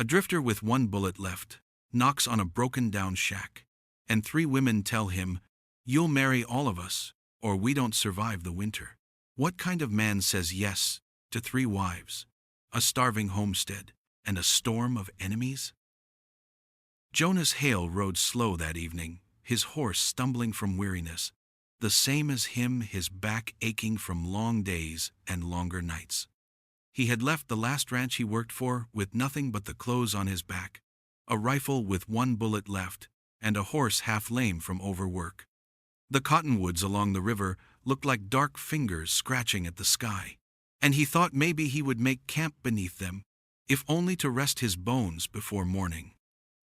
A drifter with one bullet left knocks on a broken-down shack, and 3 women tell him, "You'll marry all of us, or we don't survive the winter." What kind of man says yes to 3 wives, a starving homestead, and a storm of enemies? Jonas Hale rode slow that evening, his horse stumbling from weariness, the same as him, his back aching from long days and longer nights. He had left the last ranch he worked for with nothing but the clothes on his back, a rifle with 1 bullet left, and a horse half lame from overwork. The cottonwoods along the river looked like dark fingers scratching at the sky, and he thought maybe he would make camp beneath them, if only to rest his bones before morning.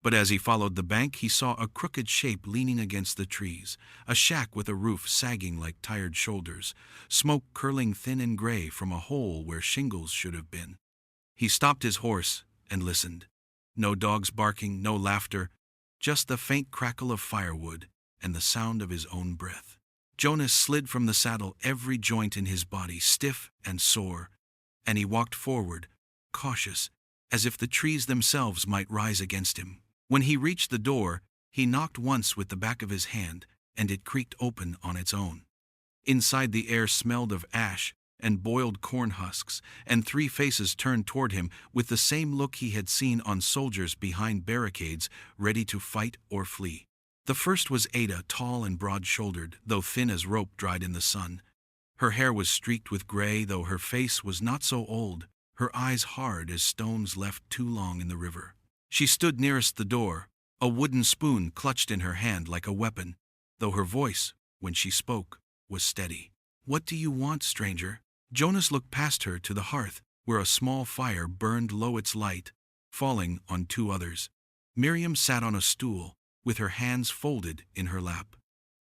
But as he followed the bank, he saw a crooked shape leaning against the trees, a shack with a roof sagging like tired shoulders, smoke curling thin and gray from a hole where shingles should have been. He stopped his horse and listened. No dogs barking, no laughter, just the faint crackle of firewood and the sound of his own breath. Jonas slid from the saddle, every joint in his body stiff and sore, and he walked forward, cautious, as if the trees themselves might rise against him. When he reached the door, he knocked once with the back of his hand, and it creaked open on its own. Inside, the air smelled of ash and boiled corn husks, and 3 faces turned toward him with the same look he had seen on soldiers behind barricades, ready to fight or flee. The first was Ada, tall and broad-shouldered, though thin as rope dried in the sun. Her hair was streaked with gray, though her face was not so old, her eyes hard as stones left too long in the river. She stood nearest the door, a wooden spoon clutched in her hand like a weapon, though her voice, when she spoke, was steady. "What do you want, stranger?" Jonas looked past her to the hearth, where a small fire burned low, its light falling on 2 others. Miriam sat on a stool, with her hands folded in her lap.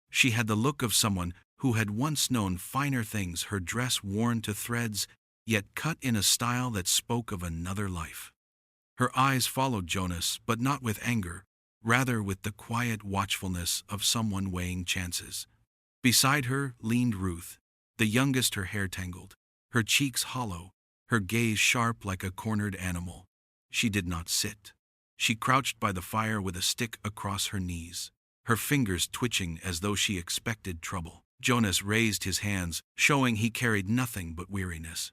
She had the look of someone who had once known finer things, her dress worn to threads, yet cut in a style that spoke of another life. Her eyes followed Jonas, but not with anger, rather with the quiet watchfulness of someone weighing chances. Beside her leaned Ruth, the youngest, her hair tangled, her cheeks hollow, her gaze sharp like a cornered animal. She did not sit. She crouched by the fire with a stick across her knees, her fingers twitching as though she expected trouble. Jonas raised his hands, showing he carried nothing but weariness.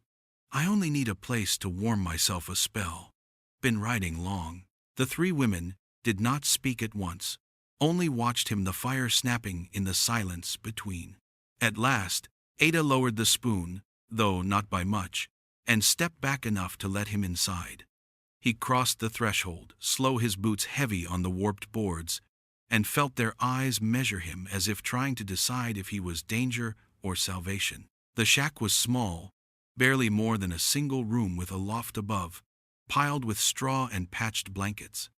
"I only need a place to warm myself a spell. Been riding long." The 3 women did not speak at once, only watched him, the fire snapping in the silence between. At last, Ada lowered the spoon, though not by much, and stepped back enough to let him inside. He crossed the threshold, slow, his boots heavy on the warped boards, and felt their eyes measure him as if trying to decide if he was danger or salvation. The shack was small, barely more than a single room with a loft above, piled with straw and patched blankets.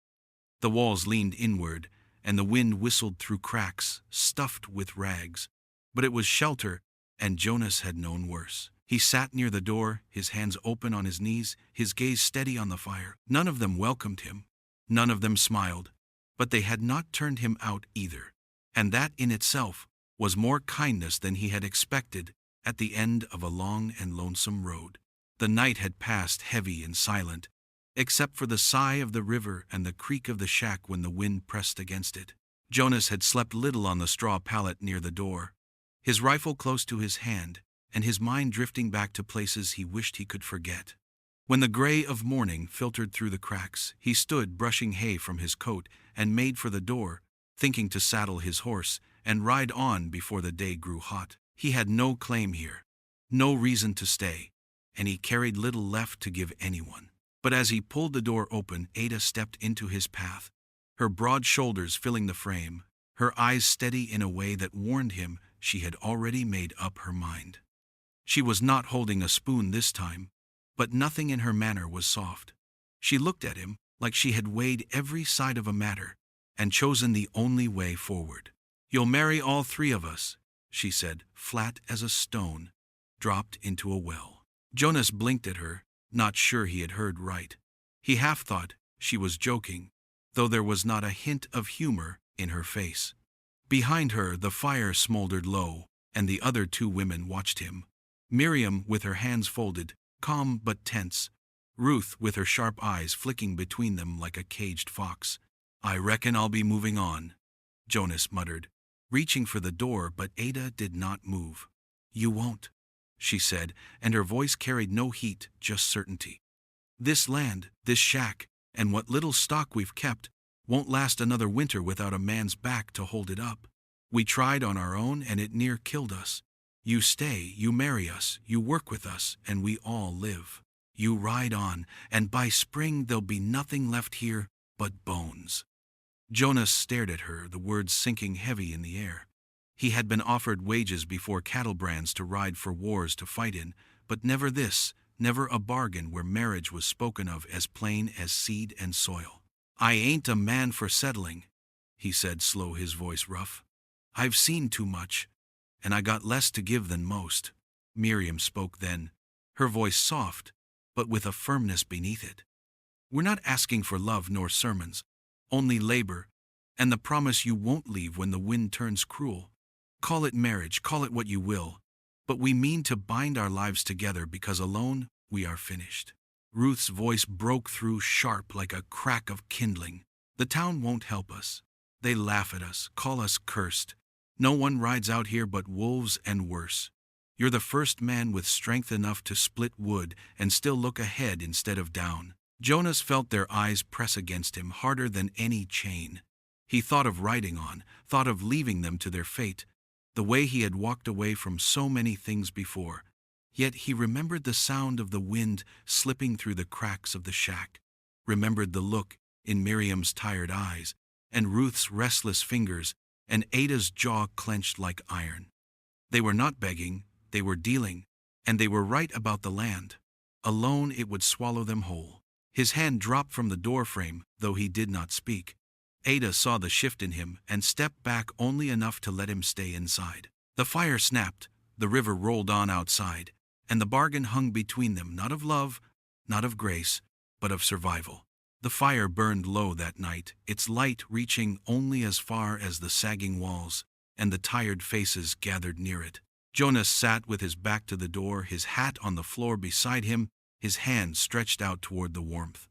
The walls leaned inward, and the wind whistled through cracks, stuffed with rags. But it was shelter, and Jonas had known worse. He sat near the door, his hands open on his knees, his gaze steady on the fire. None of them welcomed him. None of them smiled. But they had not turned him out either. And that in itself was more kindness than he had expected at the end of a long and lonesome road. The night had passed heavy and silent, except for the sigh of the river and the creak of the shack when the wind pressed against it. Jonas had slept little on the straw pallet near the door, his rifle close to his hand, and his mind drifting back to places he wished he could forget. When the gray of morning filtered through the cracks, he stood brushing hay from his coat and made for the door, thinking to saddle his horse and ride on before the day grew hot. He had no claim here, no reason to stay, and he carried little left to give anyone. But as he pulled the door open, Ada stepped into his path, her broad shoulders filling the frame, her eyes steady in a way that warned him she had already made up her mind. She was not holding a spoon this time, but nothing in her manner was soft. She looked at him like she had weighed every side of a matter and chosen the only way forward. "You'll marry all 3 of us," she said, flat as a stone, dropped into a well. Jonas blinked at her, not sure he had heard right. He half thought she was joking, though there was not a hint of humor in her face. Behind her, the fire smoldered low, and the other 2 women watched him. Miriam, with her hands folded, calm but tense, Ruth, with her sharp eyes flicking between them like a caged fox. "I reckon I'll be moving on," Jonas muttered, reaching for the door, but Ada did not move. "You won't," she said, and her voice carried no heat, just certainty. "This land, this shack, and what little stock we've kept, won't last another winter without a man's back to hold it up. We tried on our own and it near killed us. You stay, you marry us, you work with us, and we all live. You ride on, and by spring there'll be nothing left here but bones." Jonas stared at her, the words sinking heavy in the air. He had been offered wages before cattle brands to ride for wars to fight in, but never this, never a bargain where marriage was spoken of as plain as seed and soil. "I ain't a man for settling," he said, slow, his voice rough. "I've seen too much, and I got less to give than most." Miriam spoke then, her voice soft, but with a firmness beneath it. "We're not asking for love nor sermons, only labor, and the promise you won't leave when the wind turns cruel. Call it marriage, call it what you will, but we mean to bind our lives together because alone we are finished." Ruth's voice broke through sharp like a crack of kindling. "The town won't help us. They laugh at us, call us cursed. No one rides out here but wolves and worse. You're the first man with strength enough to split wood and still look ahead instead of down." Jonas felt their eyes press against him harder than any chain. He thought of riding on, thought of leaving them to their fate, the way he had walked away from so many things before. Yet he remembered the sound of the wind slipping through the cracks of the shack, remembered the look in Miriam's tired eyes, and Ruth's restless fingers, and Ada's jaw clenched like iron. They were not begging, they were dealing, and they were right about the land. Alone it would swallow them whole. His hand dropped from the doorframe, though he did not speak. Ada saw the shift in him and stepped back only enough to let him stay inside. The fire snapped, the river rolled on outside, and the bargain hung between them, not of love, not of grace, but of survival. The fire burned low that night, its light reaching only as far as the sagging walls, and the tired faces gathered near it. Jonas sat with his back to the door, his hat on the floor beside him, his hand stretched out toward the warmth.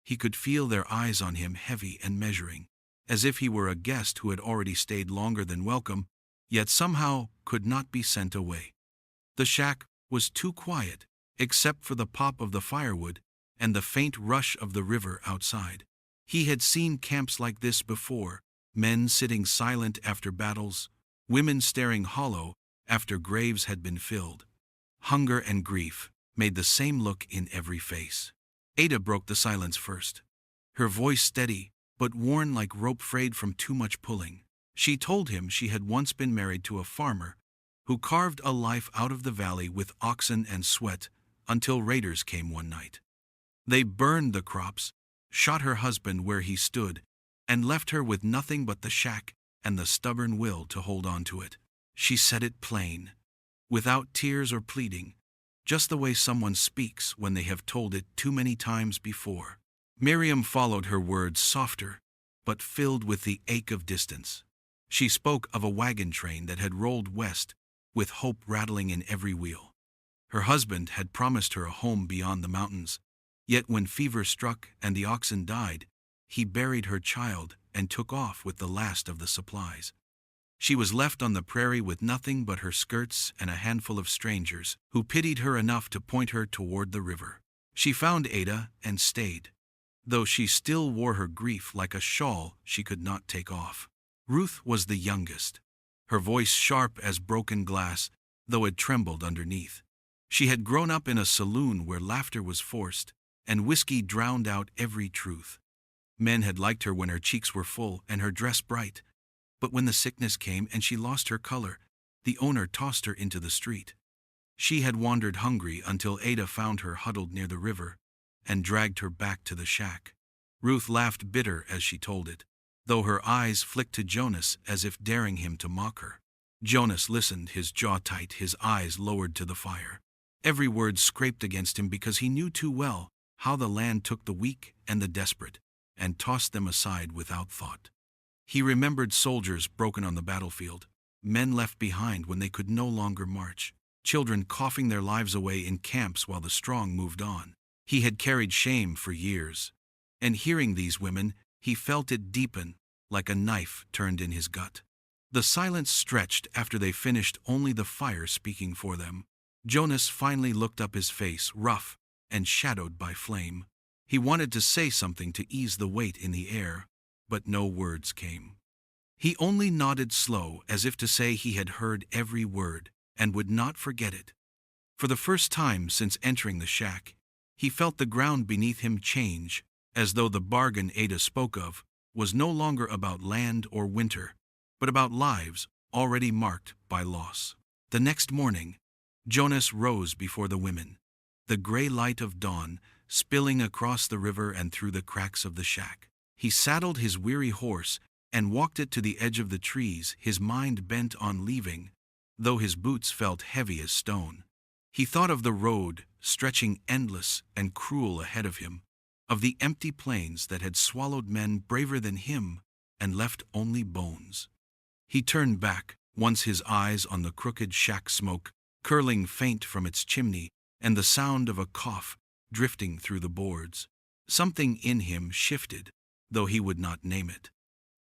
He could feel their eyes on him, heavy and measuring, as if he were a guest who had already stayed longer than welcome, yet somehow could not be sent away. The shack was too quiet, except for the pop of the firewood and the faint rush of the river outside. He had seen camps like this before, men sitting silent after battles, women staring hollow after graves had been filled. Hunger and grief made the same look in every face. Ada broke the silence first, her voice steady, but worn like rope frayed from too much pulling. She told him she had once been married to a farmer who carved a life out of the valley with oxen and sweat until raiders came one night. They burned the crops, shot her husband where he stood, and left her with nothing but the shack and the stubborn will to hold on to it. She said it plain, without tears or pleading, just the way someone speaks when they have told it too many times before. Miriam followed her words, softer, but filled with the ache of distance. She spoke of a wagon train that had rolled west, with hope rattling in every wheel. Her husband had promised her a home beyond the mountains, yet when fever struck and the oxen died, he buried her child and took off with the last of the supplies. She was left on the prairie with nothing but her skirts and a handful of strangers who pitied her enough to point her toward the river. She found Ada and stayed, though she still wore her grief like a shawl she could not take off. Ruth was the youngest, her voice sharp as broken glass, though it trembled underneath. She had grown up in a saloon where laughter was forced, and whiskey drowned out every truth. Men had liked her when her cheeks were full and her dress bright, but when the sickness came and she lost her color, the owner tossed her into the street. She had wandered hungry until Ada found her huddled near the river and dragged her back to the shack. Ruth laughed bitter as she told it, though her eyes flicked to Jonas as if daring him to mock her. Jonas listened, his jaw tight, his eyes lowered to the fire. Every word scraped against him because he knew too well how the land took the weak and the desperate and tossed them aside without thought. He remembered soldiers broken on the battlefield, men left behind when they could no longer march, children coughing their lives away in camps while the strong moved on. He had carried shame for years, and hearing these women, he felt it deepen, like a knife turned in his gut. The silence stretched after they finished, only the fire speaking for them. Jonas finally looked up, his face rough and shadowed by flame. He wanted to say something to ease the weight in the air, but no words came. He only nodded slow, as if to say he had heard every word and would not forget it. For the first time since entering the shack, he felt the ground beneath him change, as though the bargain Ada spoke of was no longer about land or winter, but about lives already marked by loss. The next morning, Jonas rose before the women, the gray light of dawn spilling across the river and through the cracks of the shack. He saddled his weary horse and walked it to the edge of the trees, his mind bent on leaving, though his boots felt heavy as stone. He thought of the road stretching endless and cruel ahead of him, of the empty plains that had swallowed men braver than him and left only bones. He turned back, once his eyes on the crooked shack smoke curling faint from its chimney and the sound of a cough drifting through the boards. Something in him shifted, though he would not name it.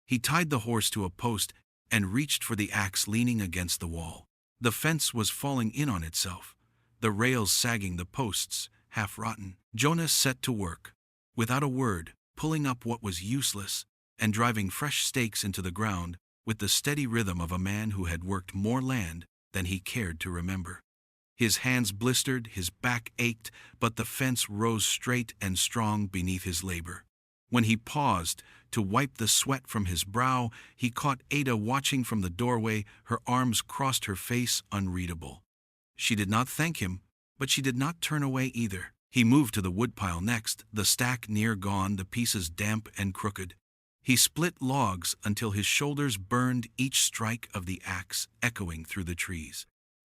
He tied the horse to a post and reached for the axe leaning against the wall. The fence was falling in on itself, the rails sagging, the posts half-rotten. Jonas set to work, without a word, pulling up what was useless and driving fresh stakes into the ground with the steady rhythm of a man who had worked more land than he cared to remember. His hands blistered, his back ached, but the fence rose straight and strong beneath his labor. When he paused to wipe the sweat from his brow, he caught Ada watching from the doorway, her arms crossed, her face unreadable. She did not thank him, but she did not turn away either. He moved to the woodpile next, the stack near gone, the pieces damp and crooked. He split logs until his shoulders burned, each strike of the axe echoing through the trees.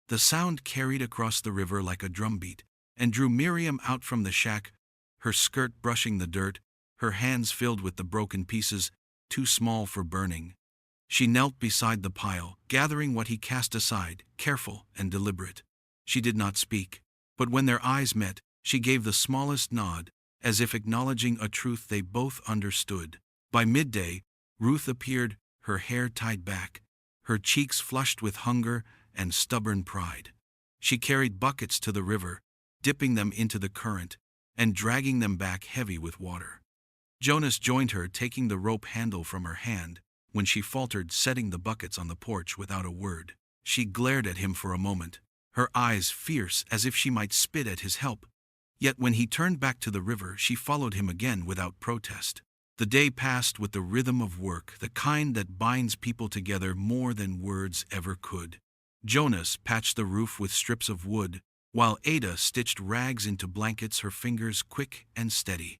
The sound carried across the river like a drumbeat, and drew Miriam out from the shack, her skirt brushing the dirt, her hands filled with the broken pieces, too small for burning. She knelt beside the pile, gathering what he cast aside, careful and deliberate. She did not speak, but when their eyes met, she gave the smallest nod, as if acknowledging a truth they both understood. By midday, Ruth appeared, her hair tied back, her cheeks flushed with hunger and stubborn pride. She carried buckets to the river, dipping them into the current and dragging them back heavy with water. Jonas joined her, taking the rope handle from her hand, when she faltered, setting the buckets on the porch without a word. She glared at him for a moment, her eyes fierce as if she might spit at his help. Yet when he turned back to the river, she followed him again without protest. The day passed with the rhythm of work, the kind that binds people together more than words ever could. Jonas patched the roof with strips of wood, while Ada stitched rags into blankets, her fingers quick and steady.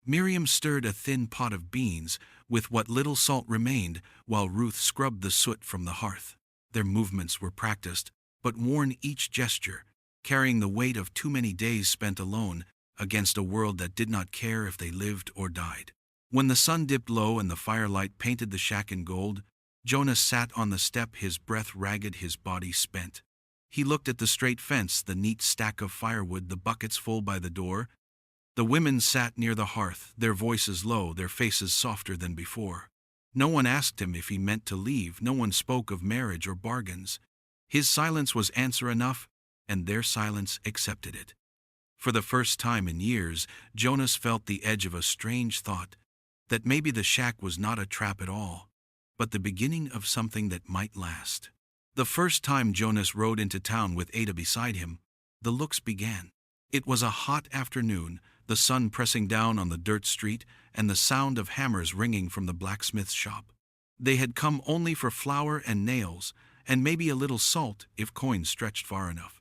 Miriam stirred a thin pot of beans with what little salt remained, while Ruth scrubbed the soot from the hearth. Their movements were practiced, but worn, each gesture carrying the weight of too many days spent alone against a world that did not care if they lived or died. When the sun dipped low and the firelight painted the shack in gold, Jonas sat on the step, his breath ragged, his body spent. He looked at the straight fence, the neat stack of firewood, the buckets full by the door. The women sat near the hearth, their voices low, their faces softer than before. No one asked him if he meant to leave, no one spoke of marriage or bargains. His silence was answer enough, and their silence accepted it. For the first time in years, Jonas felt the edge of a strange thought, that maybe the shack was not a trap at all, but the beginning of something that might last. The first time Jonas rode into town with Ada beside him, the looks began. It was a hot afternoon, the sun pressing down on the dirt street and the sound of hammers ringing from the blacksmith's shop. They had come only for flour and nails, and maybe a little salt if coins stretched far enough.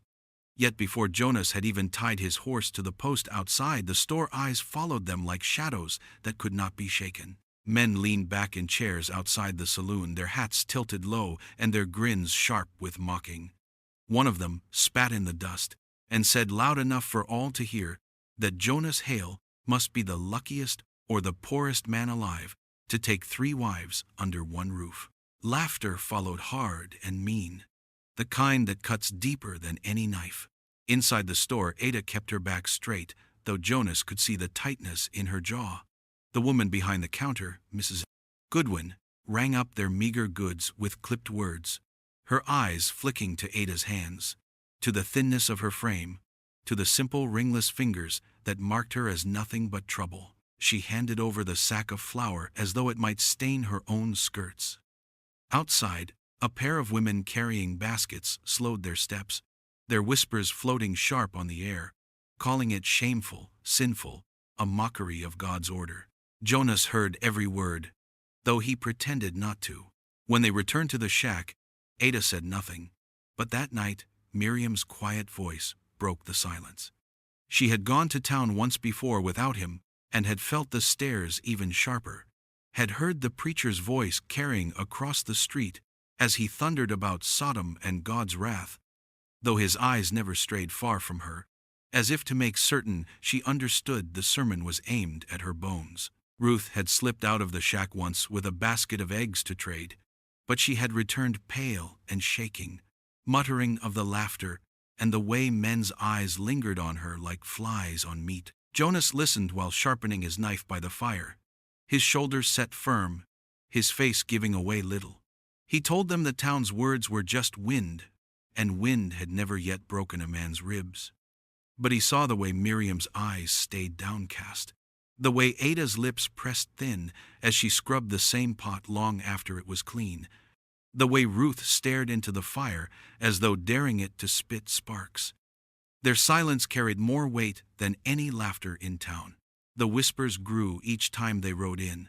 Yet before Jonas had even tied his horse to the post outside, the store eyes followed them like shadows that could not be shaken. Men leaned back in chairs outside the saloon, their hats tilted low and their grins sharp with mocking. One of them spat in the dust and said loud enough for all to hear that Jonas Hale must be the luckiest or the poorest man alive to take 3 wives under one roof. Laughter followed, hard and mean, the kind that cuts deeper than any knife. Inside the store, Ada kept her back straight, though Jonas could see the tightness in her jaw. The woman behind the counter, Mrs. Goodwin, rang up their meager goods with clipped words, her eyes flicking to Ada's hands, to the thinness of her frame, to the simple ringless fingers that marked her as nothing but trouble. She handed over the sack of flour as though it might stain her own skirts. Outside, a pair of women carrying baskets slowed their steps, their whispers floating sharp on the air, calling it shameful, sinful, a mockery of God's order. Jonas heard every word, though he pretended not to. When they returned to the shack, Ada said nothing, but that night, Miriam's quiet voice broke the silence. She had gone to town once before without him, and had felt the stares even sharper, had heard the preacher's voice carrying across the street as he thundered about Sodom and God's wrath, though his eyes never strayed far from her, as if to make certain she understood the sermon was aimed at her bones. Ruth had slipped out of the shack once with a basket of eggs to trade, but she had returned pale and shaking, muttering of the laughter and the way men's eyes lingered on her like flies on meat. Jonas listened while sharpening his knife by the fire, his shoulders set firm, his face giving away little. He told them the town's words were just wind, and wind had never yet broken a man's ribs. But he saw the way Miriam's eyes stayed downcast, the way Ada's lips pressed thin as she scrubbed the same pot long after it was clean, the way Ruth stared into the fire as though daring it to spit sparks. Their silence carried more weight than any laughter in town. The whispers grew each time they rode in.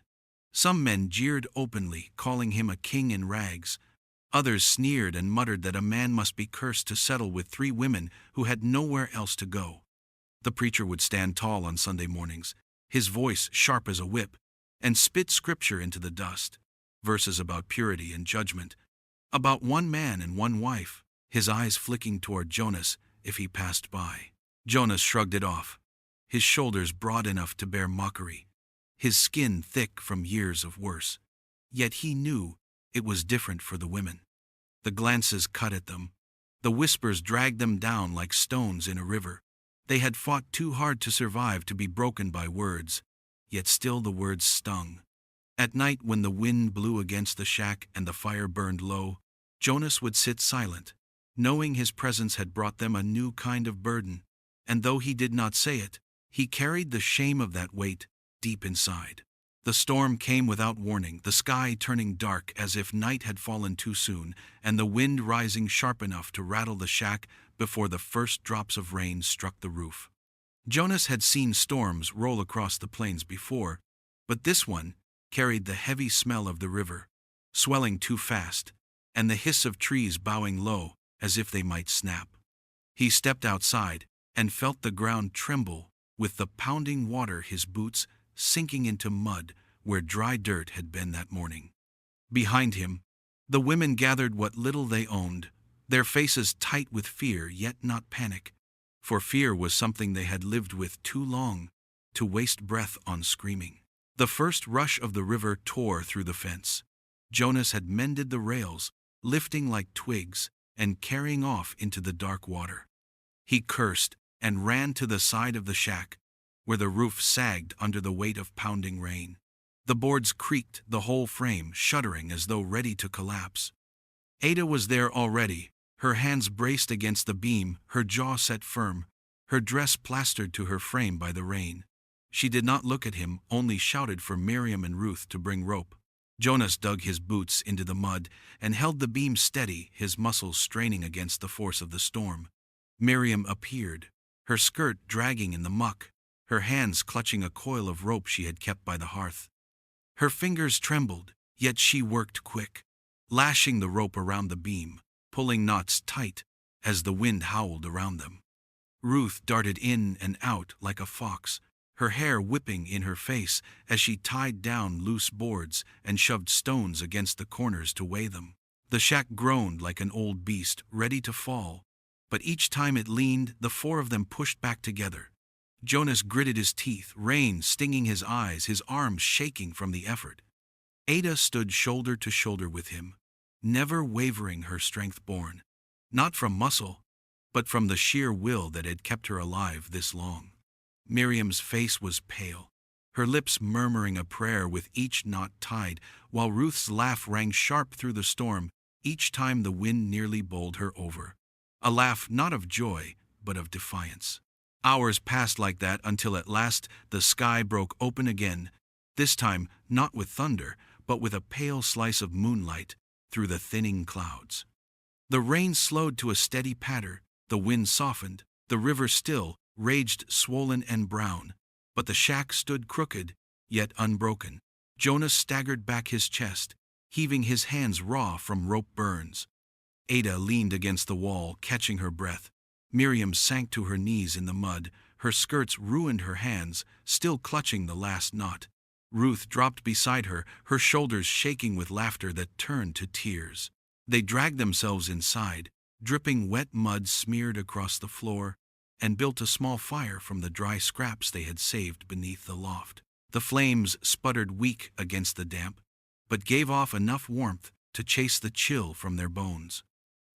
Some men jeered openly, calling him a king in rags. Others sneered and muttered that a man must be cursed to settle with 3 women who had nowhere else to go. The preacher would stand tall on Sunday mornings, his voice sharp as a whip, and spit scripture into the dust, verses about purity and judgment, about one man and one wife, his eyes flicking toward Jonas if he passed by. Jonas shrugged it off, his shoulders broad enough to bear mockery, his skin thick from years of worse. Yet he knew it was different for the women. The glances cut at them. The whispers dragged them down like stones in a river. They had fought too hard to survive to be broken by words, yet still the words stung. At night, when the wind blew against the shack and the fire burned low, Jonas would sit silent, knowing his presence had brought them a new kind of burden, and though he did not say it, he carried the shame of that weight deep inside. The storm came without warning, the sky turning dark as if night had fallen too soon, and the wind rising sharp enough to rattle the shack before the first drops of rain struck the roof. Jonas had seen storms roll across the plains before, but this one carried the heavy smell of the river, swelling too fast, and the hiss of trees bowing low as if they might snap. He stepped outside and felt the ground tremble with the pounding water, his boots sinking into mud where dry dirt had been that morning. Behind him, the women gathered what little they owned, their faces tight with fear yet not panic, for fear was something they had lived with too long to waste breath on screaming. The first rush of the river tore through the fence. Jonas had mended the rails, lifting like twigs and carrying off into the dark water. He cursed and ran to the side of the shack, where the roof sagged under the weight of pounding rain. The boards creaked, the whole frame shuddering as though ready to collapse. Ada was there already, her hands braced against the beam, her jaw set firm, her dress plastered to her frame by the rain. She did not look at him, only shouted for Miriam and Ruth to bring rope. Jonas dug his boots into the mud and held the beam steady, his muscles straining against the force of the storm. Miriam appeared, her skirt dragging in the muck, her hands clutching a coil of rope she had kept by the hearth. Her fingers trembled, yet she worked quick, lashing the rope around the beam, pulling knots tight as the wind howled around them. Ruth darted in and out like a fox, her hair whipping in her face as she tied down loose boards and shoved stones against the corners to weigh them. The shack groaned like an old beast ready to fall, but each time it leaned, the 4 of them pushed back together. Jonas gritted his teeth, rain stinging his eyes, his arms shaking from the effort. Ada stood shoulder to shoulder with him, never wavering, her strength born, not from muscle, but from the sheer will that had kept her alive this long. Miriam's face was pale, her lips murmuring a prayer with each knot tied, while Ruth's laugh rang sharp through the storm each time the wind nearly bowled her over. A laugh not of joy, but of defiance. Hours passed like that until at last the sky broke open again, this time not with thunder, but with a pale slice of moonlight through the thinning clouds. The rain slowed to a steady patter, the wind softened, the river still raged swollen and brown, but the shack stood crooked, yet unbroken. Jonas staggered back his chest, heaving his hands raw from rope burns. Ada leaned against the wall, catching her breath. Miriam sank to her knees in the mud, her skirts ruined her hands, still clutching the last knot. Ruth dropped beside her, her shoulders shaking with laughter that turned to tears. They dragged themselves inside, dripping wet mud smeared across the floor, and built a small fire from the dry scraps they had saved beneath the loft. The flames sputtered weak against the damp, but gave off enough warmth to chase the chill from their bones.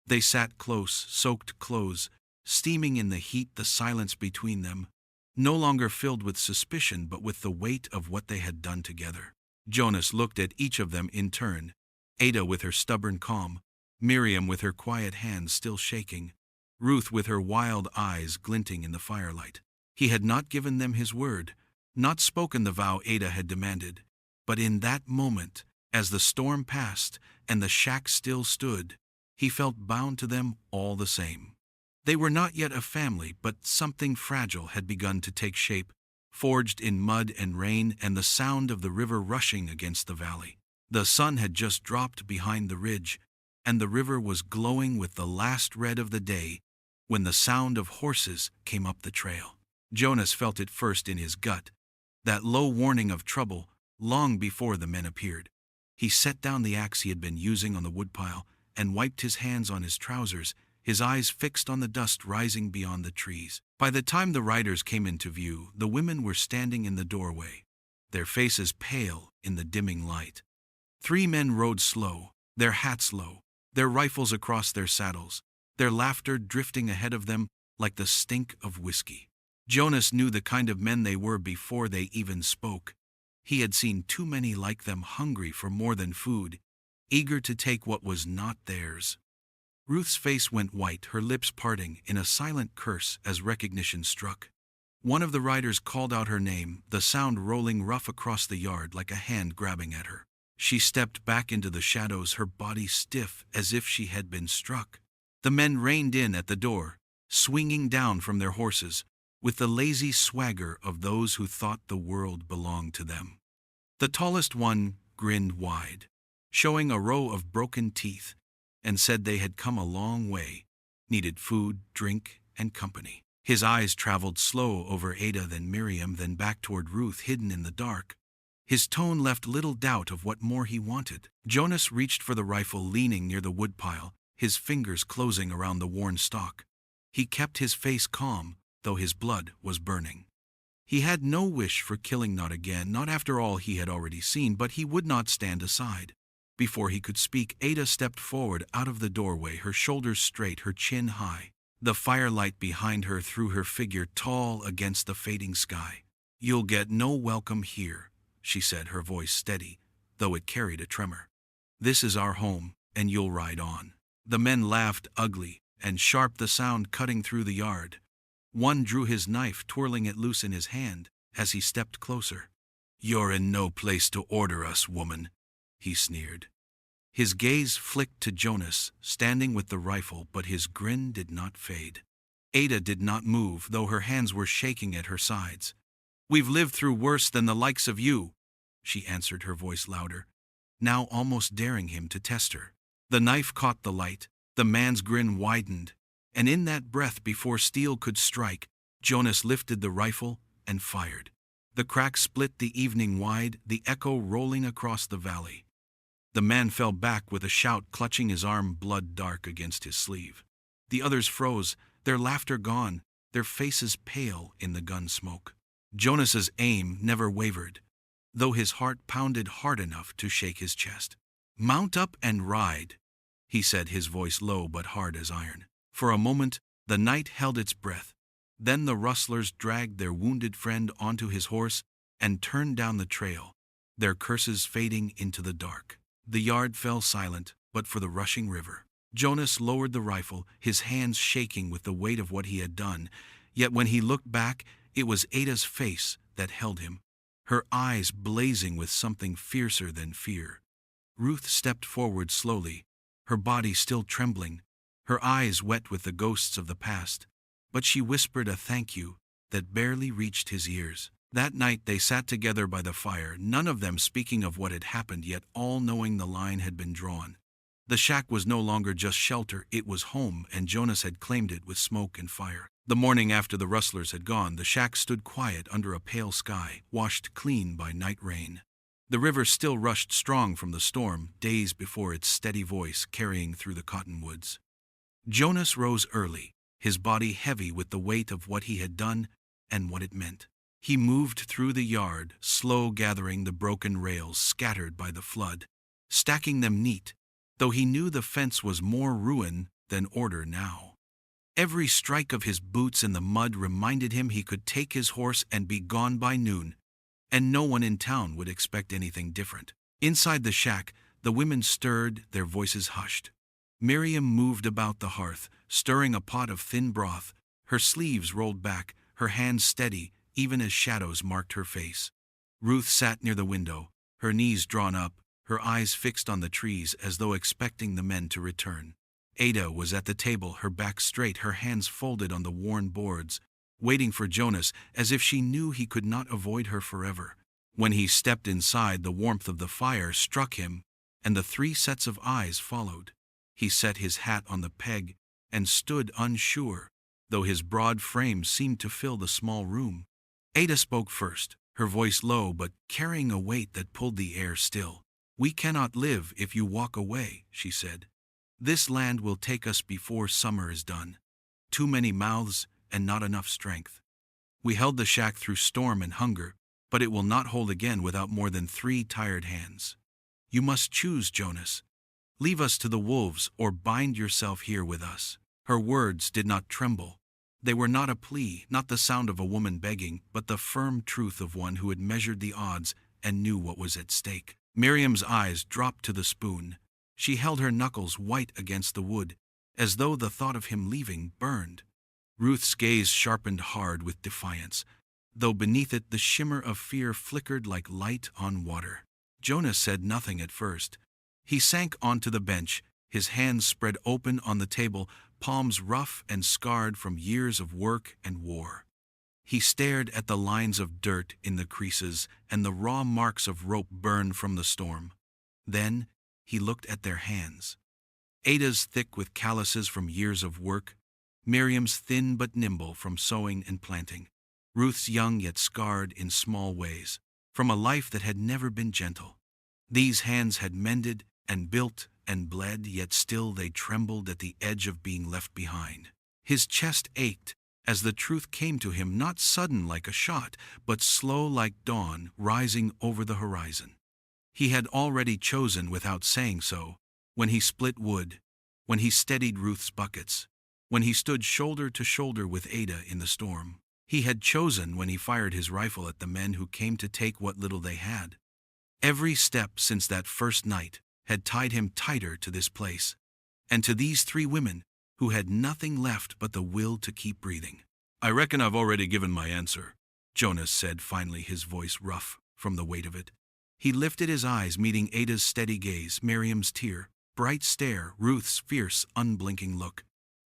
They sat close, soaked clothes, steaming in the heat, the silence between them, no longer filled with suspicion but with the weight of what they had done together. Jonas looked at each of them in turn, Ada with her stubborn calm, Miriam with her quiet hands still shaking, Ruth with her wild eyes glinting in the firelight. He had not given them his word, not spoken the vow Ada had demanded, but in that moment, as the storm passed and the shack still stood, he felt bound to them all the same. They were not yet a family, but something fragile had begun to take shape, forged in mud and rain and the sound of the river rushing against the valley. The sun had just dropped behind the ridge, and the river was glowing with the last red of the day when the sound of horses came up the trail. Jonas felt it first in his gut, that low warning of trouble, long before the men appeared. He set down the axe he had been using on the woodpile and wiped his hands on his trousers, his eyes fixed on the dust rising beyond the trees. By the time the riders came into view, the women were standing in the doorway, their faces pale in the dimming light. 3 men rode slow, their hats low, their rifles across their saddles, their laughter drifting ahead of them like the stink of whiskey. Jonas knew the kind of men they were before they even spoke. He had seen too many like them, hungry for more than food, eager to take what was not theirs. Ruth's face went white, her lips parting in a silent curse as recognition struck. One of the riders called out her name, the sound rolling rough across the yard like a hand grabbing at her. She stepped back into the shadows, her body stiff as if she had been struck. The men reined in at the door, swinging down from their horses, with the lazy swagger of those who thought the world belonged to them. The tallest one grinned wide, showing a row of broken teeth, and said they had come a long way, needed food, drink, and company. His eyes traveled slow over Ada, then Miriam, then back toward Ruth, hidden in the dark. His tone left little doubt of what more he wanted. Jonas reached for the rifle, leaning near the woodpile, his fingers closing around the worn stock. He kept his face calm, though his blood was burning. He had no wish for killing, not again, not after all he had already seen, but he would not stand aside. Before he could speak, Ada stepped forward out of the doorway, her shoulders straight, her chin high. The firelight behind her threw her figure tall against the fading sky. "You'll get no welcome here," she said, her voice steady, though it carried a tremor. "This is our home, and you'll ride on." The men laughed, ugly and sharp, the sound cutting through the yard. One drew his knife, twirling it loose in his hand, as he stepped closer. "You're in no place to order us, woman," he sneered. His gaze flicked to Jonas, standing with the rifle, but his grin did not fade. Ada did not move, though her hands were shaking at her sides. "We've lived through worse than the likes of you," she answered, her voice louder, now almost daring him to test her. The knife caught the light, the man's grin widened, and in that breath before steel could strike, Jonas lifted the rifle and fired. The crack split the evening wide, the echo rolling across the valley. The man fell back with a shout, clutching his arm, blood dark against his sleeve. The others froze, their laughter gone, their faces pale in the gun smoke. Jonas's aim never wavered, though his heart pounded hard enough to shake his chest. "Mount up and ride," he said, his voice low but hard as iron. For a moment, the night held its breath, Then the rustlers dragged their wounded friend onto his horse and turned down the trail, their curses fading into the dark. The yard fell silent, but for the rushing river. Jonas lowered the rifle, his hands shaking with the weight of what he had done, yet when he looked back, it was Ada's face that held him, her eyes blazing with something fiercer than fear. Ruth stepped forward slowly, her body still trembling, her eyes wet with the ghosts of the past, but she whispered a thank you that barely reached his ears. That night they sat together by the fire, none of them speaking of what had happened, yet all knowing the line had been drawn. The shack was no longer just shelter, it was home, and Jonas had claimed it with smoke and fire. The morning after the rustlers had gone, the shack stood quiet under a pale sky, washed clean by night rain. The river still rushed strong from the storm, days before its steady voice carrying through the cottonwoods. Jonas rose early, his body heavy with the weight of what he had done and what it meant. He moved through the yard, slow gathering the broken rails scattered by the flood, stacking them neat, though he knew the fence was more ruin than order now. Every strike of his boots in the mud reminded him he could take his horse and be gone by noon, and no one in town would expect anything different. Inside the shack, the women stirred, their voices hushed. Miriam moved about the hearth, stirring a pot of thin broth, her sleeves rolled back, her hands steady, even as shadows marked her face. Ruth sat near the window, her knees drawn up, her eyes fixed on the trees as though expecting the men to return. Ada was at the table, her back straight, her hands folded on the worn boards, waiting for Jonas as if she knew he could not avoid her forever. When he stepped inside, the warmth of the fire struck him, and the three sets of eyes followed. He set his hat on the peg and stood unsure, though his broad frame seemed to fill the small room. Ada spoke first, her voice low but carrying a weight that pulled the air still. "We cannot live if you walk away," she said. "This land will take us before summer is done. Too many mouths and not enough strength. We held the shack through storm and hunger, but it will not hold again without more than 3 tired hands. You must choose, Jonas. Leave us to the wolves or bind yourself here with us." Her words did not tremble. They were not a plea, not the sound of a woman begging, but the firm truth of one who had measured the odds and knew what was at stake. Miriam's eyes dropped to the spoon. She held her knuckles white against the wood, as though the thought of him leaving burned. Ruth's gaze sharpened hard with defiance, though beneath it the shimmer of fear flickered like light on water. Jonas said nothing at first. He sank onto the bench, his hands spread open on the table, palms rough and scarred from years of work and war. He stared at the lines of dirt in the creases and the raw marks of rope burned from the storm. Then he looked at their hands. Ada's thick with calluses from years of work, Miriam's thin but nimble from sowing and planting, Ruth's young yet scarred in small ways, from a life that had never been gentle. These hands had mended and built and bled, yet still they trembled at the edge of being left behind. His chest ached as the truth came to him, not sudden like a shot, but slow like dawn rising over the horizon. He had already chosen without saying so, when he split wood, when he steadied Ruth's buckets, when he stood shoulder to shoulder with Ada in the storm. He had chosen when he fired his rifle at the men who came to take what little they had. Every step since that first night had tied him tighter to this place, and to these 3 women who had nothing left but the will to keep breathing. "I reckon I've already given my answer," Jonas said finally, his voice rough from the weight of it. He lifted his eyes, meeting Ada's steady gaze, Miriam's tear, bright stare, Ruth's fierce, unblinking look.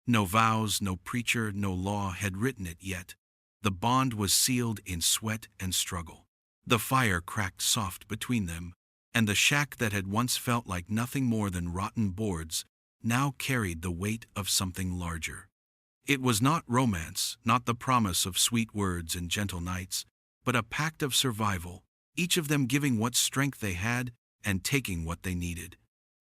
No vows, no preacher, no law had written it yet. The bond was sealed in sweat and struggle. The fire cracked soft between them, and the shack that had once felt like nothing more than rotten boards now carried the weight of something larger. It was not romance, not the promise of sweet words and gentle nights, but a pact of survival, each of them giving what strength they had and taking what they needed.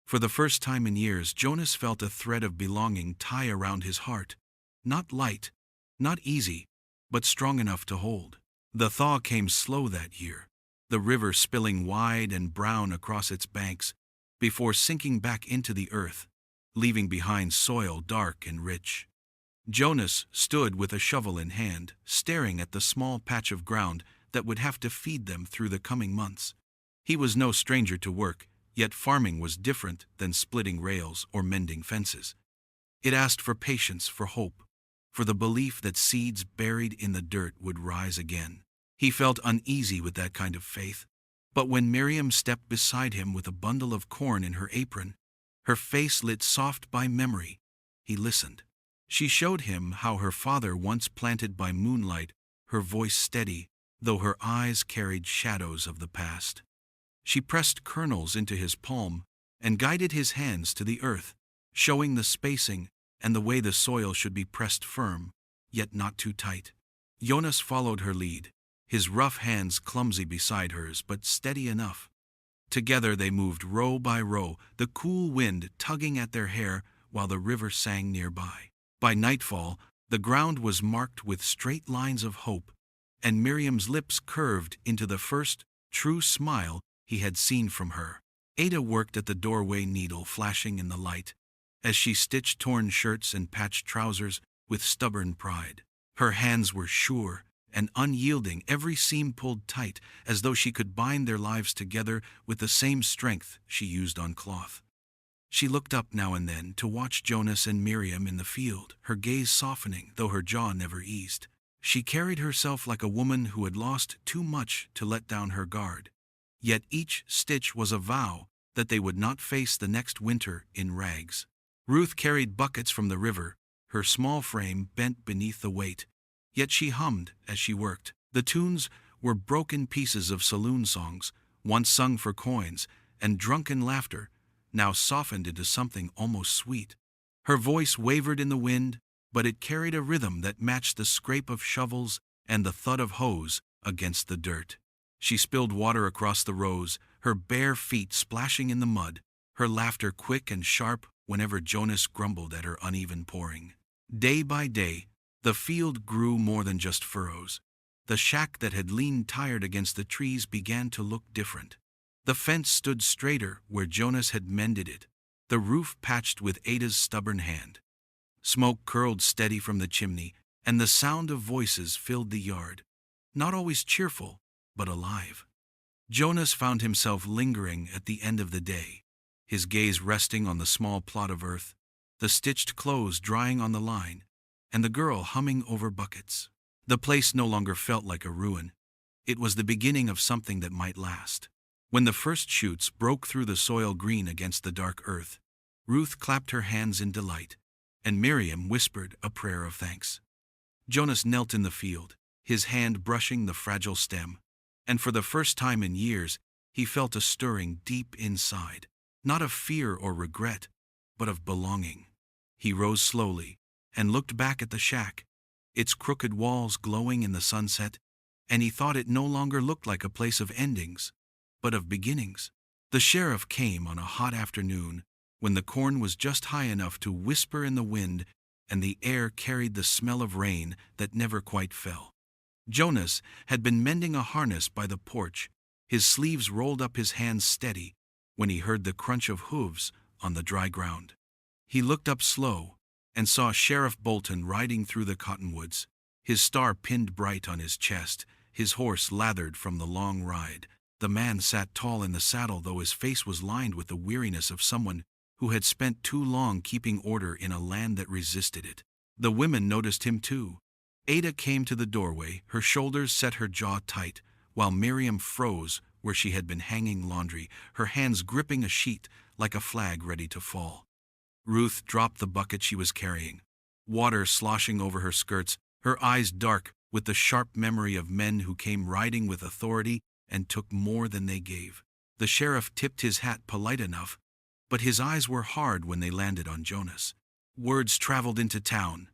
For the first time in years, Jonas felt a thread of belonging tie around his heart, not light, not easy, but strong enough to hold. The thaw came slow that year, the river spilling wide and brown across its banks, before sinking back into the earth, leaving behind soil dark and rich. Jonas stood with a shovel in hand, staring at the small patch of ground that would have to feed them through the coming months. He was no stranger to work, yet farming was different than splitting rails or mending fences. It asked for patience, for hope, for the belief that seeds buried in the dirt would rise again. He felt uneasy with that kind of faith. But when Miriam stepped beside him with a bundle of corn in her apron, her face lit soft by memory, he listened. She showed him how her father once planted by moonlight, her voice steady, though her eyes carried shadows of the past. She pressed kernels into his palm and guided his hands to the earth, showing the spacing and the way the soil should be pressed firm, yet not too tight. Jonas followed her lead, his rough hands clumsy beside hers but steady enough. Together they moved row by row, the cool wind tugging at their hair while the river sang nearby. By nightfall, the ground was marked with straight lines of hope, and Miriam's lips curved into the first true smile he had seen from her. Ada worked at the doorway, needle flashing in the light, as she stitched torn shirts and patched trousers with stubborn pride. Her hands were sure and unyielding, every seam pulled tight, as though she could bind their lives together with the same strength she used on cloth. She looked up now and then to watch Jonas and Miriam in the field, her gaze softening, though her jaw never eased. She carried herself like a woman who had lost too much to let down her guard. Yet each stitch was a vow that they would not face the next winter in rags. Ruth carried buckets from the river, her small frame bent beneath the weight, yet she hummed as she worked. The tunes were broken pieces of saloon songs, once sung for coins, and drunken laughter, now softened into something almost sweet. Her voice wavered in the wind, but it carried a rhythm that matched the scrape of shovels and the thud of hoes against the dirt. She spilled water across the rows, her bare feet splashing in the mud, her laughter quick and sharp whenever Jonas grumbled at her uneven pouring. Day by day, the field grew more than just furrows. The shack that had leaned tired against the trees began to look different. The fence stood straighter where Jonas had mended it, the roof patched with Ada's stubborn hand. Smoke curled steady from the chimney, and the sound of voices filled the yard, not always cheerful, but alive. Jonas found himself lingering at the end of the day, his gaze resting on the small plot of earth, the stitched clothes drying on the line, and the girl humming over buckets. The place no longer felt like a ruin. It was the beginning of something that might last. When the first shoots broke through the soil green against the dark earth, Ruth clapped her hands in delight, and Miriam whispered a prayer of thanks. Jonas knelt in the field, his hand brushing the fragile stem, and for the first time in years, he felt a stirring deep inside, not of fear or regret, but of belonging. He rose slowly and looked back at the shack, its crooked walls glowing in the sunset, and he thought it no longer looked like a place of endings, but of beginnings. The sheriff came on a hot afternoon, when the corn was just high enough to whisper in the wind and the air carried the smell of rain that never quite fell. Jonas had been mending a harness by the porch, his sleeves rolled up, his hands steady, when he heard the crunch of hooves on the dry ground. He looked up slow and saw Sheriff Bolton riding through the cottonwoods, his star pinned bright on his chest, his horse lathered from the long ride. The man sat tall in the saddle, though his face was lined with the weariness of someone who had spent too long keeping order in a land that resisted it. The women noticed him too. Ada came to the doorway, her shoulders set, her jaw tight, while Miriam froze where she had been hanging laundry, her hands gripping a sheet like a flag ready to fall. Ruth dropped the bucket she was carrying, water sloshing over her skirts, her eyes dark with the sharp memory of men who came riding with authority and took more than they gave. The sheriff tipped his hat polite enough, but his eyes were hard when they landed on Jonas. "Words traveled into town,"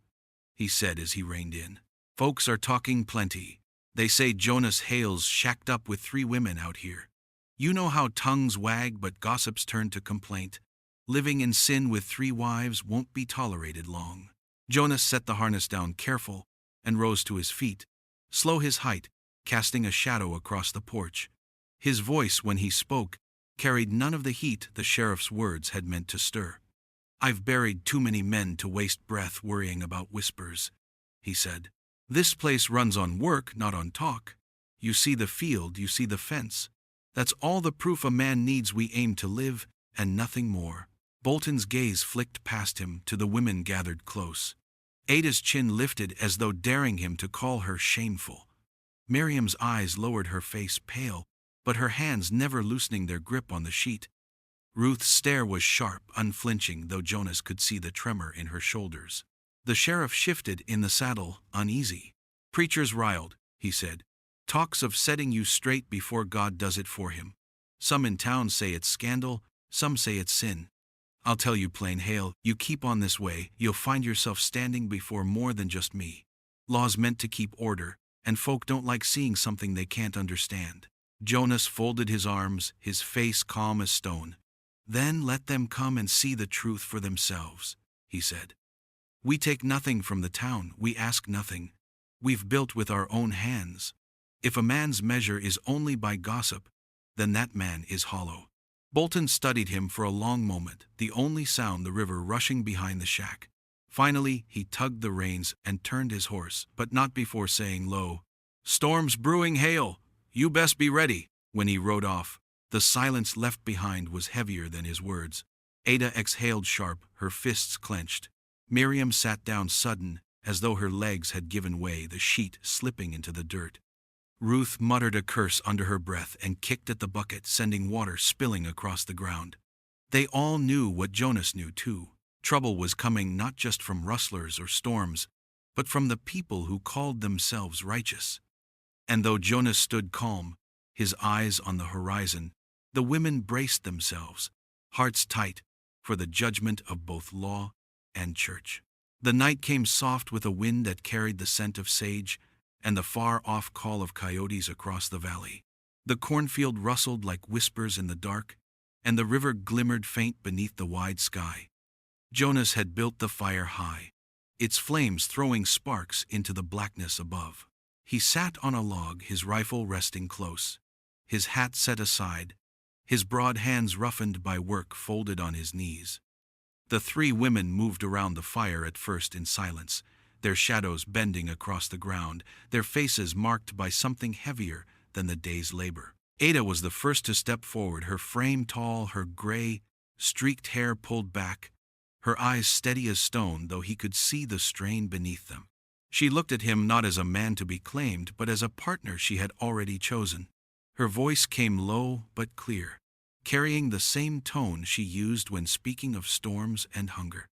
he said as he reined in. "Folks are talking plenty. They say Jonas Hale's shacked up with 3 women out here. You know how tongues wag, but gossips turn to complaint. Living in sin with 3 wives won't be tolerated long." Jonas set the harness down careful and rose to his feet, slow his height, casting a shadow across the porch. His voice, when he spoke, carried none of the heat the sheriff's words had meant to stir. I've buried too many men to waste breath worrying about whispers, he said. This place runs on work, not on talk. You see the field, you see the fence. That's all the proof a man needs. We aim to live, and nothing more. Bolton's gaze flicked past him to the women gathered close. Ada's chin lifted as though daring him to call her shameful. Miriam's eyes lowered, her face pale, but her hands never loosening their grip on the sheet. Ruth's stare was sharp, unflinching, though Jonas could see the tremor in her shoulders. The sheriff shifted in the saddle, uneasy. Preacher's riled, he said. Talks of setting you straight before God does it for him. Some in town say it's scandal, some say it's sin. I'll tell you plain, Hale, you keep on this way, you'll find yourself standing before more than just me. Law's meant to keep order, and folk don't like seeing something they can't understand. Jonas folded his arms, his face calm as stone. Then let them come and see the truth for themselves, he said. We take nothing from the town, we ask nothing. We've built with our own hands. If a man's measure is only by gossip, then that man is hollow. Bolton studied him for a long moment, the only sound the river rushing behind the shack. Finally, he tugged the reins and turned his horse, but not before saying low, Storm's brewing, Hale. You best be ready. When he rode off, the silence left behind was heavier than his words. Ada exhaled sharp, her fists clenched. Miriam sat down sudden, as though her legs had given way, the sheet slipping into the dirt. Ruth muttered a curse under her breath and kicked at the bucket, sending water spilling across the ground. They all knew what Jonas knew too. Trouble was coming not just from rustlers or storms, but from the people who called themselves righteous. And though Jonas stood calm, his eyes on the horizon, the women braced themselves, hearts tight, for the judgment of both law and church. The night came soft with a wind that carried the scent of sage and the far-off call of coyotes across the valley. The cornfield rustled like whispers in the dark, and the river glimmered faint beneath the wide sky. Jonas had built the fire high, its flames throwing sparks into the blackness above. He sat on a log, his rifle resting close, his hat set aside, his broad hands roughened by work folded on his knees. The three women moved around the fire at first in silence, their shadows bending across the ground, their faces marked by something heavier than the day's labor. Ada was the first to step forward, her frame tall, her gray, streaked hair pulled back, her eyes steady as stone, though he could see the strain beneath them. She looked at him not as a man to be claimed, but as a partner she had already chosen. Her voice came low but clear, carrying the same tone she used when speaking of storms and hunger.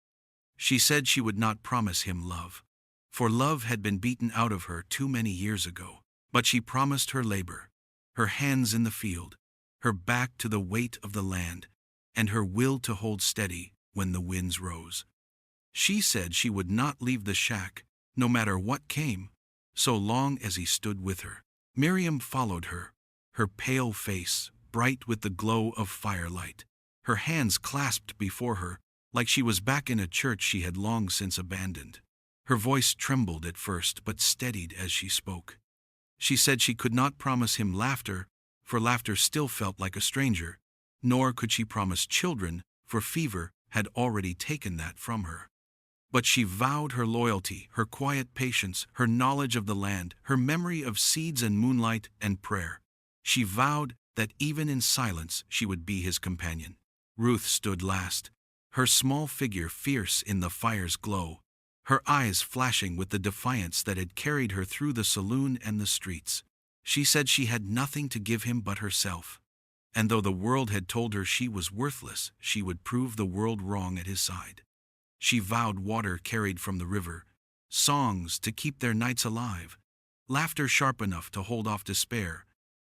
She said she would not promise him love, for love had been beaten out of her too many years ago, but she promised her labor, her hands in the field, her back to the weight of the land, and her will to hold steady when the winds rose. She said she would not leave the shack, no matter what came, so long as he stood with her. Miriam followed her, her pale face bright with the glow of firelight, her hands clasped before her, like she was back in a church she had long since abandoned. Her voice trembled at first, but steadied as she spoke. She said she could not promise him laughter, for laughter still felt like a stranger, nor could she promise children, for fever had already taken that from her. But she vowed her loyalty, her quiet patience, her knowledge of the land, her memory of seeds and moonlight and prayer. She vowed that even in silence she would be his companion. Ruth stood last, her small figure fierce in the fire's glow, her eyes flashing with the defiance that had carried her through the saloon and the streets. She said she had nothing to give him but herself, and though the world had told her she was worthless, she would prove the world wrong at his side. She vowed water carried from the river, songs to keep their nights alive, laughter sharp enough to hold off despair,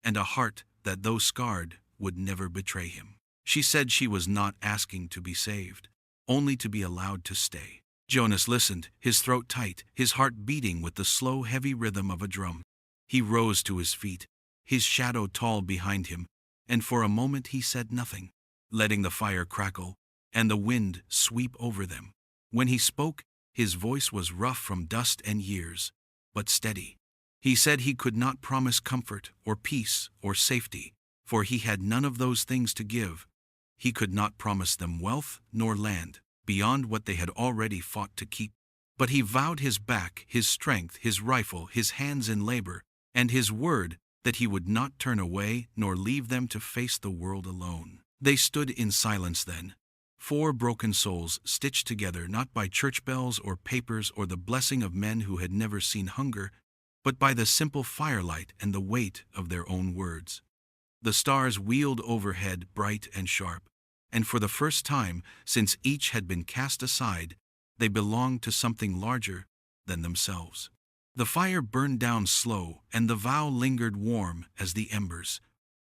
and a heart that, though scarred, would never betray him. She said she was not asking to be saved, only to be allowed to stay. Jonas listened, his throat tight, his heart beating with the slow, heavy rhythm of a drum. He rose to his feet, his shadow tall behind him, and for a moment he said nothing, letting the fire crackle and the wind sweep over them. When he spoke, his voice was rough from dust and years, but steady. He said he could not promise comfort or peace or safety, for he had none of those things to give. He could not promise them wealth nor land, beyond what they had already fought to keep. But he vowed his back, his strength, his rifle, his hands in labor, and his word that he would not turn away nor leave them to face the world alone. They stood in silence then, 4 broken souls stitched together not by church bells or papers or the blessing of men who had never seen hunger, but by the simple firelight and the weight of their own words. The stars wheeled overhead bright and sharp, and for the first time since each had been cast aside, they belonged to something larger than themselves. The fire burned down slow, and the vow lingered warm as the embers,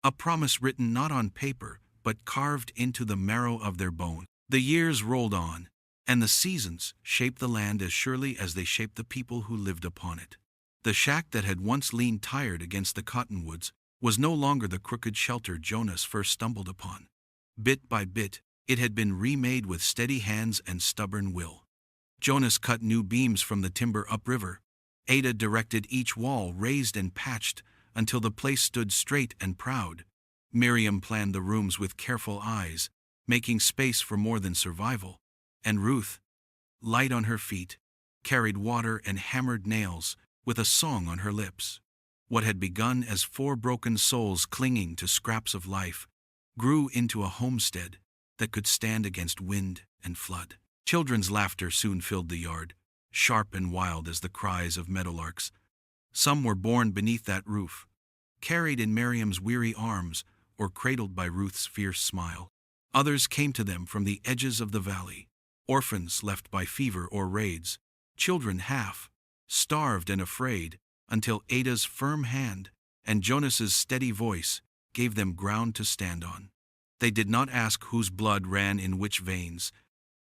a promise written not on paper, but carved into the marrow of their bone. The years rolled on, and the seasons shaped the land as surely as they shaped the people who lived upon it. The shack that had once leaned tired against the cottonwoods was no longer the crooked shelter Jonas first stumbled upon. Bit by bit, it had been remade with steady hands and stubborn will. Jonas cut new beams from the timber upriver. Ada directed each wall, raised and patched, until the place stood straight and proud. Miriam planned the rooms with careful eyes, making space for more than survival. And Ruth, light on her feet, carried water and hammered nails, with a song on her lips. What had begun as 4 broken souls clinging to scraps of life grew into a homestead that could stand against wind and flood. Children's laughter soon filled the yard, sharp and wild as the cries of meadowlarks. Some were born beneath that roof, carried in Miriam's weary arms, or cradled by Ruth's fierce smile. Others came to them from the edges of the valley, orphans left by fever or raids, children half starved and afraid, until Ada's firm hand and Jonas's steady voice gave them ground to stand on. They did not ask whose blood ran in which veins,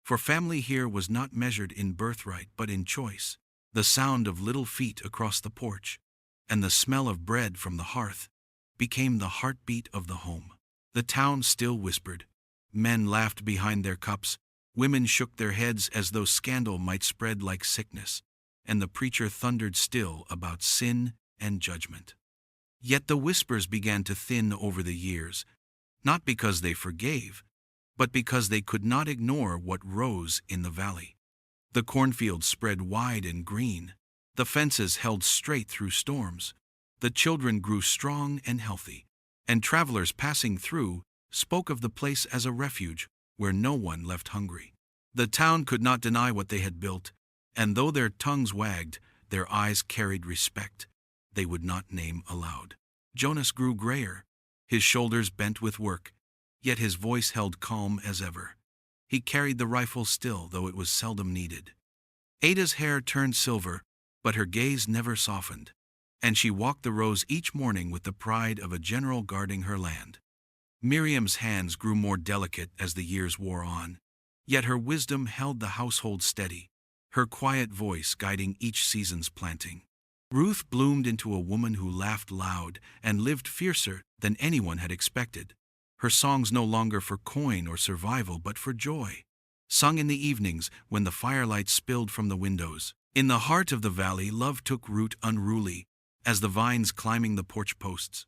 for family here was not measured in birthright but in choice. The sound of little feet across the porch, and the smell of bread from the hearth, became the heartbeat of the home. The town still whispered. Men laughed behind their cups, women shook their heads as though scandal might spread like sickness, and the preacher thundered still about sin and judgment. Yet the whispers began to thin over the years, not because they forgave, but because they could not ignore what rose in the valley. The cornfields spread wide and green, the fences held straight through storms, the children grew strong and healthy, and travelers passing through spoke of the place as a refuge where no one left hungry. The town could not deny what they had built, and though their tongues wagged, their eyes carried respect they would not name aloud. Jonas grew grayer, his shoulders bent with work, yet his voice held calm as ever. He carried the rifle still, though it was seldom needed. Ada's hair turned silver, but her gaze never softened, and she walked the rows each morning with the pride of a general guarding her land. Miriam's hands grew more delicate as the years wore on, yet her wisdom held the household steady, her quiet voice guiding each season's planting. Ruth bloomed into a woman who laughed loud and lived fiercer than anyone had expected, her songs no longer for coin or survival but for joy, sung in the evenings when the firelight spilled from the windows. In the heart of the valley, love took root unruly as the vines climbing the porch posts,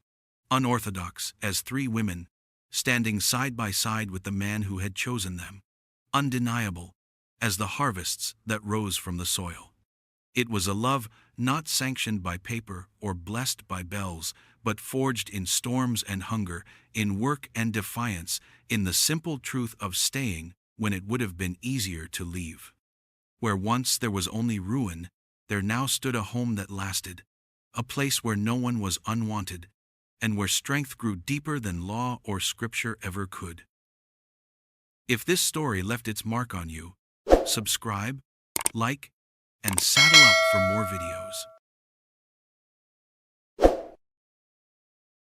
unorthodox as 3 women, standing side by side with the man who had chosen them, undeniable as the harvests that rose from the soil. It was a love not sanctioned by paper or blessed by bells, but forged in storms and hunger, in work and defiance, in the simple truth of staying when it would have been easier to leave. Where once there was only ruin, there now stood a home that lasted, a place where no one was unwanted, and where strength grew deeper than law or scripture ever could. If this story left its mark on you, subscribe, like, and saddle up for more videos.